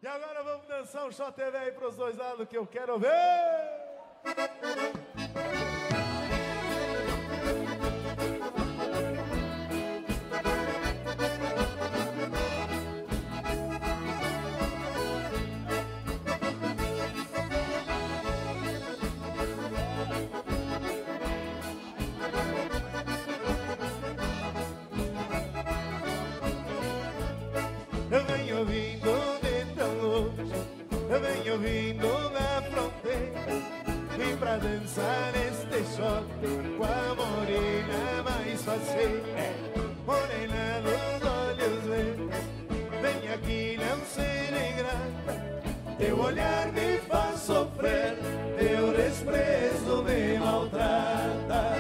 E agora vamos dançar um shot TV aí pros dois lados que eu quero ver. Eu venho ouvindo de tão longe, eu venho ouvindo da fronteira. Vim pra dançar neste shot com a morena mais faceira, morena dos olhos verdes. Vem aqui, não ser ingrata, teu olhar me faz sofrer, teu desprezo me maltrata.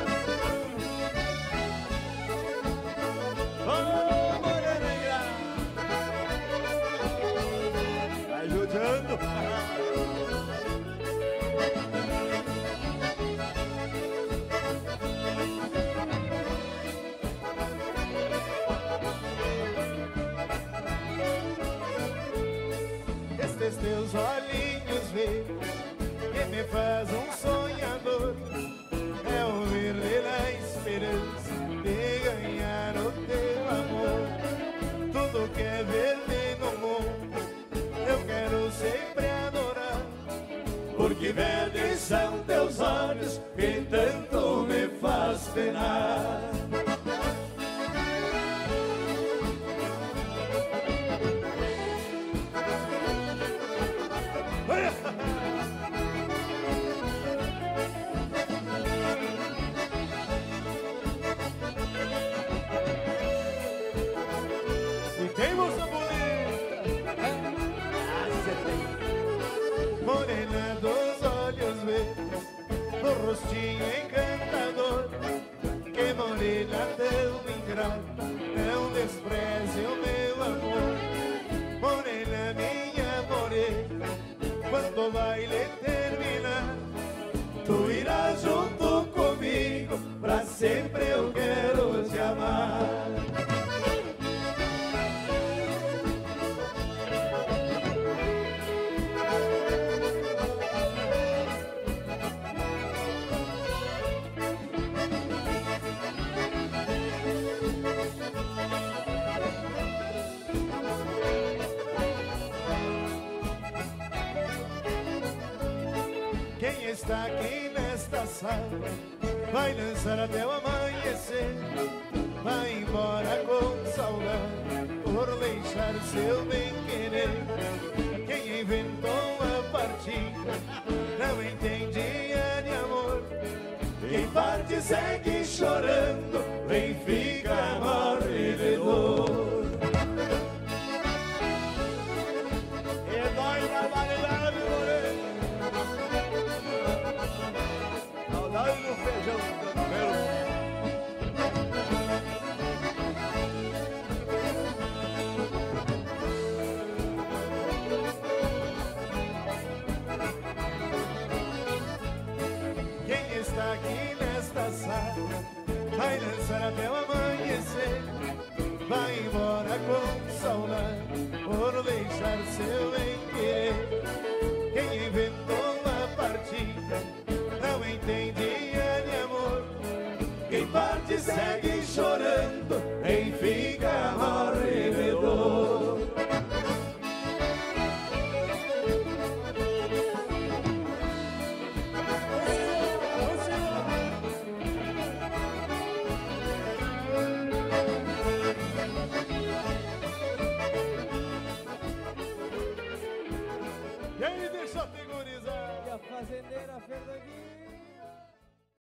Oh, morena ingrata, vai judiando. Estes teus olhinhos verdes que me faz um sonhador, é o verde da esperança de ganhar o teu amor. Tudo que é verde no mundo eu quero sempre adorar, porque verdes são teus olhos que tanto me faz penar. Quem moça bonita, morena dos olhos verdes, do rostinho encantador, que morena tão ingrata, não despreze o meu amor. Morena, minha morena, quando o baile terminar, tu irás junto comigo, pra sempre eu quero te amar. Quem está aqui nesta sala vai dançar até o amanhecer, vai embora com saudade por deixar seu bem-querer. Quem inventou a partida não entendia de amor, quem parte segue chorando, quem fica morre de dor. E dói na validade, morena, saudade do feijão do cabelo. Quem está aqui nesta sala vai dançar até o amanhecer, vai embora com saudade por deixar seu bem-querer. Quem inventou a partida não entendia de amor, quem parte segue chorando, quem fica morre de dor. E aí, deixa eu figurizar. E a fazendeira Fernandinho.